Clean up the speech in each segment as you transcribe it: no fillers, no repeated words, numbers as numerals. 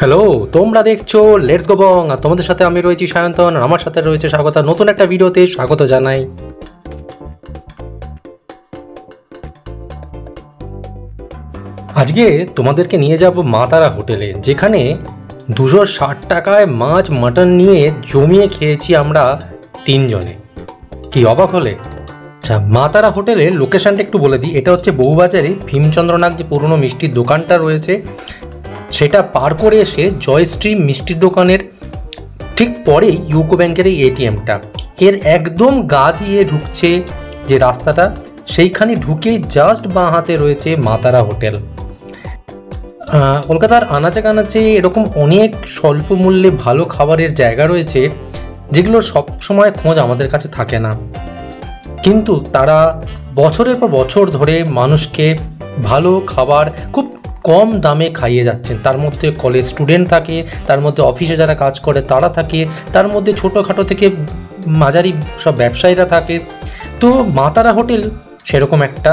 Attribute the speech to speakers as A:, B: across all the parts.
A: Hello, তোমরা দেখছো let's go বং, আর তোমাদের সাথে আমি রয়েছি সায়ন্তন, আর আমার সাথে রয়েছে স্বাগত। নতুন একটা ভিডিওতে স্বাগত জানাই। আজকে তোমাদেরকে নিয়ে যাব মা তারা হোটেলে, যেখানে 260 টাকায় মাছ মাটন নিয়ে জমিয়ে খেয়েছি আমরা তিনজনে। কি অবাক হলে? আচ্ছা, মা তারা হোটেলের লোকেশনটা একটু বলে দিই। এটা হচ্ছে বউবাজারে ভীমচন্দ্রনাথ যে পুরনো মিষ্টির দোকানটা রয়েছে, সেটা পার করে এসে জয়শ্রী মিষ্টির দোকানের ঠিক পরেই ইউকো ব্যাংকের এই এটিএমটা, এর একদম গা দিয়ে ঢুকছে যে রাস্তাটা, সেইখানে ঢুকেই জাস্ট বাঁ হাতে রয়েছে মা তারা হোটেল। কলকাতার আনাচে কানাচে এরকম অনেক স্বল্প মূল্যে ভালো খাবারের জায়গা রয়েছে, যেগুলোর সব সময় খোঁজ আমাদের কাছে থাকে না, কিন্তু তারা বছরের পর বছর ধরে মানুষকে ভালো খাবার খুব কম দামে খাইয়ে যাচ্ছেন। তার মধ্যে কলেজ স্টুডেন্ট থাকে, তার মধ্যে অফিসে যারা কাজ করে তারা থাকে, তার মধ্যে ছোটোখাটো থেকে মাঝারি সব ব্যবসায়ীরা থাকে। তো মা তারা হোটেল সেরকম একটা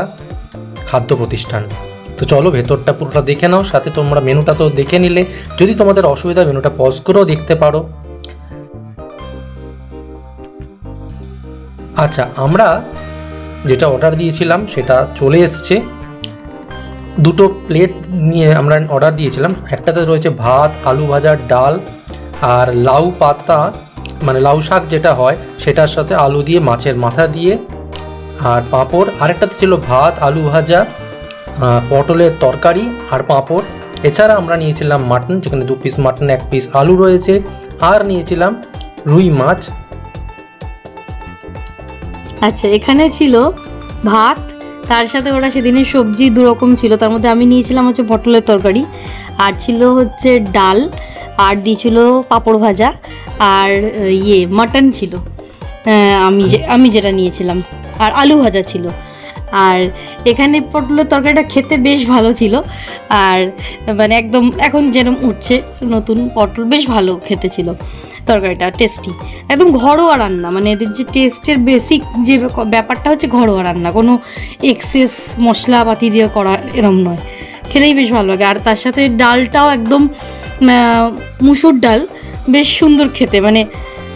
A: খাদ্য প্রতিষ্ঠান। তো চলো ভেতরটা পুরোটা দেখে নাও, সাথে তোমরা মেনুটা তো দেখে নিলে, যদি তোমাদের অসুবিধা মেনুটা পজ করেও দেখতে পারো। আচ্ছা, আমরা যেটা অর্ডার দিয়েছিলাম সেটা চলে এসছে। দুটো প্লেট নিয়ে আমরা অর্ডার দিয়েছিলাম। একটাতে রয়েছে ভাত, আলু ভাজা, ডাল আর লাউ পাতা, মানে লাউ শাক যেটা হয় সেটার সাথে আলু দিয়ে, মাছের মাথা দিয়ে আর পাঁপড়। আরেকটাতে ছিল ভাত, আলু ভাজা, পটলের তরকারি আর পাঁপড়। এছাড়া আমরা নিয়েছিলাম মাটন, যেখানে 2 পিস মাটন, 1 পিস আলু রয়েছে, আর নিয়েছিলাম রুই মাছ।
B: আচ্ছা, এখানে ছিল ভাত, তার সাথে ওরা সেদিনের সবজি দুরকম ছিল। তার মধ্যে আমি নিয়েছিলাম হচ্ছে পটলের তরকারি, আর ছিল হচ্ছে ডাল, আর দিয়েছিল পাঁপড় ভাজা, আর মাটন ছিল আমি যেটা নিয়েছিলাম, আর আলু ভাজা ছিল। আর এখানে পটলের তরকারিটা খেতে বেশ ভালো ছিল, আর মানে একদম এখন যেরকম উঠছে নতুন পটল, বেশ ভালো খেতে ছিল তরকারিটা, টেস্টি, একদম ঘরোয়া রান্না। মানে এদের যে টেস্টের বেসিক যে ব্যাপারটা হচ্ছে ঘরোয়া রান্না, কোনো এক্সেস মশলাপাতি দিয়ে করা এরম নয়, খেলেই বেশ ভালো লাগে। আর তার সাথে ডালটাও একদম মুসুর ডাল, বেশ সুন্দর খেতে, মানে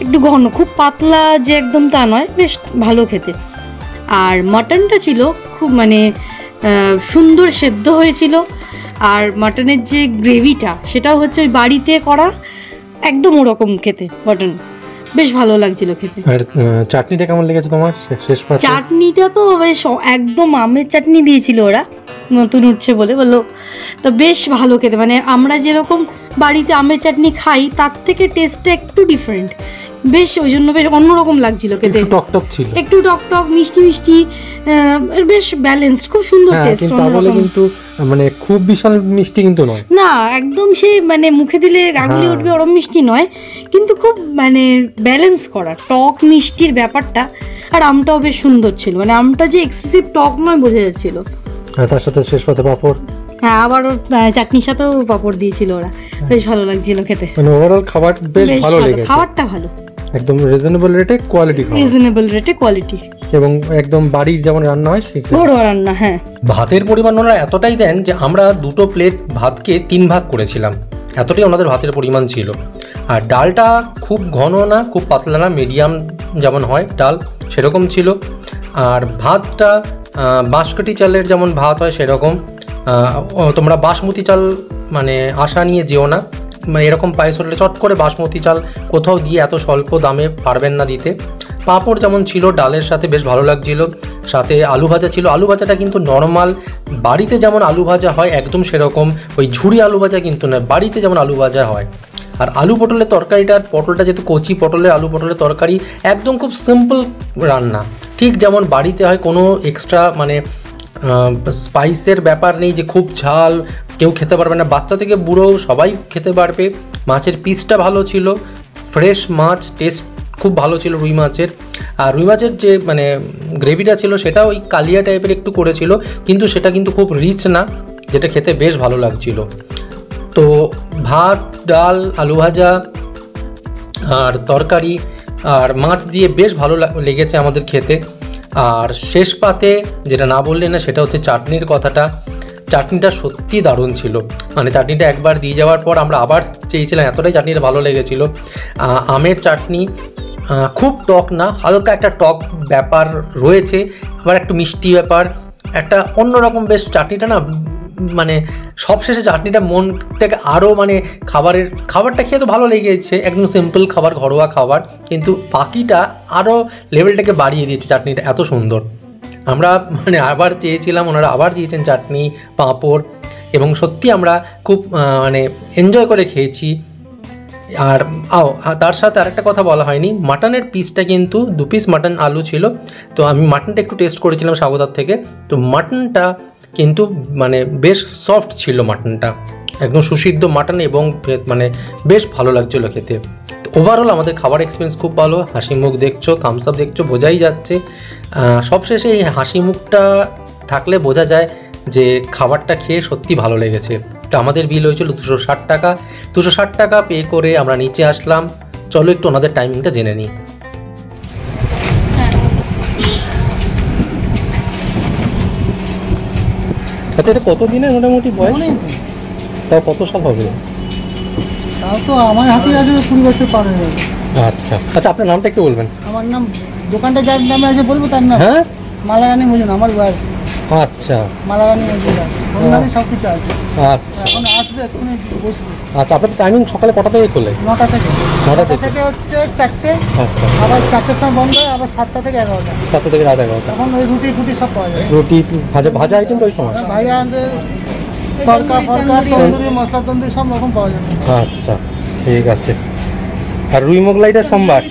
B: একটু ঘন, খুব পাতলা যে একদম তা নয়, বেশ ভালো খেতে। আর মাটনটা ছিল খুব মানে সুন্দর সেদ্ধ হয়েছিল, আর মাটনের যে গ্রেভিটা সেটাও হচ্ছে ওই বাড়িতে করা, একদম ওরকম খেতে মাটন, বেশ ভালো লাগছিল খেতে।
A: আর চাটনিটা কেমন লেগেছে তোমার? শেষ পাতে
B: চাটনিটা তো বেশ একদম আমের চাটনি দিয়েছিল ওরা, নতুন উঠছে বললো, তো বেশ ভালো খেতে। মানে আমরা যেরকম বাড়িতে আমের চাটনি খাই তার থেকে টেস্টটা একটু ডিফারেন্ট, বেশ ওই জন্য বেশ অন্যরকম লাগছিল খেতে।
A: টকটক ছিল,
B: একটু টকটক, মিষ্টি মিষ্টি, বেশ ব্যালেন্সড, খুব সুন্দর টেস্ট।
A: কিন্তু মানে খুব বিশাল মিষ্টি কিন্তু নয়,
B: না একদম সে মানে মুখে দিলে গাগুলি উঠবে ওরম মিষ্টি নয়, কিন্তু খুব মানে ব্যালেন্স করা টক মিষ্টির ব্যাপারটা। আর আমটাও বেশ সুন্দর ছিল, মানে আমটা যে এক্সেসিভ টক নয় বোঝা যাচ্ছিল।
A: তার সাথে শেষ পাতে পাঁপড়,
B: হ্যাঁ, আবার ওর চাটনির সাথেও পাঁপড় দিয়েছিল ওরা, বেশ ভালো লাগছিল খেতে।
A: মানে ওভারঅল খাবার বেশ ভালো লেগেছে,
B: খাবারটা ভালো,
A: একদম রিজনেবল রেটে কোয়ালিটি খাবার,
B: রিজনেবল রেটে কোয়ালিটি,
A: এবং একদম বাড়ির যেমন রান্না হয়
B: ঘরোয়া রান্না। হ্যাঁ,
A: ভাতের পরিমাণ ওনারা এতটাই দেন যে আমরা 2 প্লেট ভাতকে 3 ভাগ করেছিলাম, এতটাই ওনাদের ভাতের পরিমাণ ছিল। আর ডালটা খুব ঘন না, খুব পাতলা না, মিডিয়াম যেমন হয় ডাল সেরকম ছিল। আর ভাতটা বাঁশকাঠি চালের যেমন ভাত হয় সেরকম, তোমরা বাসমতি চাল মানে আশা নিয়ে যেও না, মানে এরকম পায়েস হোটেলে চট করে বাসমতি চাল কোথাও দিয়ে এত স্বল্প দামে পারবেন না দিতে। পাঁপড় যেমন ছিল ডালের সাথে বেশ ভালো লাগছিল, সাথে আলু ভাজা ছিল। আলু ভাজাটা কিন্তু নর্মাল বাড়িতে যেমন আলু ভাজা হয় একদম সেরকম, ওই ঝুড়ি আলু ভাজা কিন্তু নয়, বাড়িতে যেমন আলু ভাজা হয়। আর আলু পটলের তরকারিটা, পটলটা যেহেতু কচি পটলে আলু পটলের তরকারি, একদম খুব সিম্পল রান্না, ঠিক যেমন বাড়িতে হয়, কোনো এক্সট্রা মানে স্পাইসের ব্যাপার নেই যে খুব ঝাল কেউ খেতে পারবে না, বাচ্চা থেকে বুড়ো সবাই খেতে পারবে। মাছের পিসটা ভালো ছিল, ফ্রেশ মাছ, টেস্ট খুব ভালো ছিল রুই মাছের। আর রুই মাছের যে মানে গ্রেভিটা ছিল সেটা ওই কালিয়া টাইপের একটু করেছিল, কিন্তু সেটা কিন্তু খুব রিচ না, যেটা খেতে বেশ ভালো লাগছিল। তো ভাত, ডাল, আলু ভাজা আর তরকারি আর মাছ দিয়ে বেশ ভালো লেগেছে আমাদের খেতে। আর শেষ পাতে যেটা না বললে না, সেটা হচ্ছে চাটনির কথাটা। চাটনিটা সত্যি দারুণ ছিল। মানে চাটনিটা একবার দিয়ে যাওয়ার পর আমরা আবার চেয়েছিলাম, এতটাই চাটনিটা ভালো লেগেছিল। আমের চাটনি, খুব টক না, হালকা একটা টক ব্যাপার রয়েছে, আবার একটু মিষ্টি ব্যাপার, একটা অন্যরকম বেশ চাটনিটা না, মানে সবশেষে চাটনিটা মনটাকে আরও মানে খাবারটা খেয়ে তো ভালো লেগেছে, একদম সিম্পল খাবার, ঘরোয়া খাবার, কিন্তু বাকিটা আরও লেভেলটাকে বাড়িয়ে দিয়েছে চাটনিটা, এত সুন্দর। আমরা মানে আবার চেয়েছিলাম, ওনারা আবার দিয়েছেন চাটনি, পাঁপড়, এবং সত্যি আমরা খুব মানে এনজয় করে খেয়েছি। আর তার সাথে আরেকটা কথা বলা হয়নি, মাটনের পিসটা কিন্তু 2 পিস মাটন আলু ছিল। তো আমি মাটনটা একটু টেস্ট করেছিলাম সাগরদার থেকে, তো মাটনটা কিন্তু মানে বেশ সফট ছিল, মাটনটা একদম সুসিদ্ধ মাটন, এবং মানে বেশ ভালো লাগছিলো খেতে। তো ওভারঅল আমাদের খাবার এক্সপিরিয়েন্স খুব ভালো। হাসি মুখ দেখছো, থামস আপ দেখছো, বোঝাই যাচ্ছে। সবশেষে এই হাসি মুখটা থাকলে বোঝা যায় যে খাবারটা খেয়ে সত্যি ভালো লেগেছে। তো আমাদের বিল হয়েছিল 260 টাকা। 260 টাকা পে করে আমরা নিচে আসলাম। চলো একটু ওনাদের টাইমিংটা জেনে নিই। আচ্ছা, এটা কত দিনের মোটামুটি বয়স? তাও কত সাল হবে?
C: তাও তো আমার হাতে আছে 20 বছর পার হয়ে যাবে।
A: আচ্ছা আচ্ছা, আপনার নামটা একটু বলবেন?
C: আমার নাম, দোকানটা যার নামে আছে বলবো তার নাম?
A: হ্যাঁ,
C: মালারানী মজুন, আমার ওয়াইফ।
A: আচ্ছা,
C: মালারানী মজুন, ওর নামে সব কিছু আছে।
A: আচ্ছা
C: এখন আসবে, এক্ষুনি বসবে।
A: আচ্ছা, আপনাদের টাইমিং সকালে কটা থেকে খোলে?
C: 9টা থেকে।
A: 9টা
C: 9টা থেকে হচ্ছে 4টে,
A: আচ্ছা,
C: আবার 4টের সময় বন্ধ হয়, আবার 7টা থেকে 11টা।
A: 7টা থেকে রাত 11টা।
C: তখন ওই রুটি ফুটি সব পাওয়া যায়।
A: রুটি, ভাজা আইটেম ওই সময়?
C: ভাইয়া আমাদের তড়কা ফড়কা, তন্দুরি, মশলা তন্দুরি সব রকম পাওয়া যাবে।
A: আচ্ছা, ঠিক আছে। আর রুই মোগলাইটা সোমবার?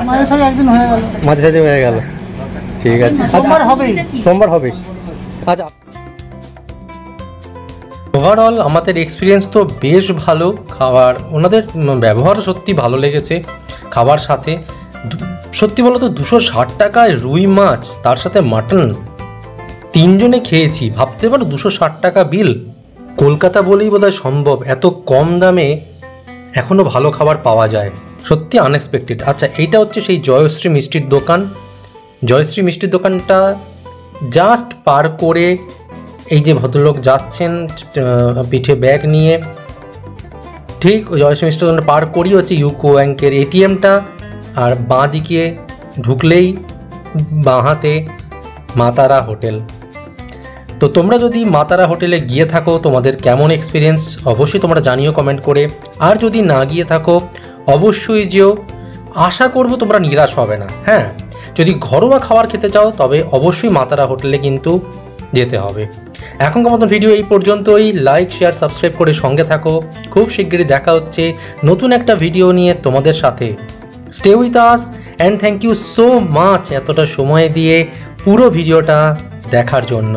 C: মাঝে সাথে একদিন হয়ে গেল,
A: মাঝে সাঝে হয়ে গেল, ঠিক আছে।
C: সোমবার হবেই।
A: সোমবার হবে। আচ্ছা, ওভারঅল আমাদের এক্সপিরিয়েন্স তো বেশ ভালো। খাবার, ওনাদের ব্যবহার সত্যি ভালো লেগেছে। খাবার সাথে সত্যি বলো তো 260 টাকায় রুই মাছ, তার সাথে মাটন, 3 জনে খেয়েছি। ভাবতে পারো 260 টাকা বিল। কলকাতা বলেই বোধহয় সম্ভব এত কম দামে এখনও ভালো খাবার পাওয়া যায়, সত্যি আনএক্সপেক্টেড। আচ্ছা, এইটা হচ্ছে সেই জয়শ্রী মিষ্টির দোকান। জয়শ্রী মিষ্টির দোকানটা জাস্ট পার করে এই যে ভদ্রলোক যাচ্ছেন পিঠে ব্যাগ নিয়ে, ঠিক ওই জয়শ্রী মিষ্টির দোকানটা পার করি হচ্ছে ইউকো ব্যাংকের এটিএমটা, আর বাঁ দিকে ঢুকলেই বাঁ হাতে মা তারা হোটেল। তো তোমরা যদি মা তারা হোটেলে গিয়ে থাকো, তোমাদের কেমন এক্সপিরিয়েন্স অবশ্যই তোমরা জানিও কমেন্ট করে। আর যদি না গিয়ে থাকো অবশ্যই যেও, আশা করব তোমরা নিরাশ হবে না। হ্যাঁ, যদি ঘরোয়া খাবার খেতে চাও তবে অবশ্যই মা তারা হোটেলে কিন্তু যেতে হবে। এখনকার মতন ভিডিও এই পর্যন্তই। লাইক, শেয়ার, সাবস্ক্রাইব করে সঙ্গে থাকো। খুব শিগগিরই দেখা হচ্ছে নতুন একটা ভিডিও নিয়ে তোমাদের সাথে। Stay with us and thank you so much এতটা সময় দিয়ে পুরো ভিডিওটা দেখার জন্য।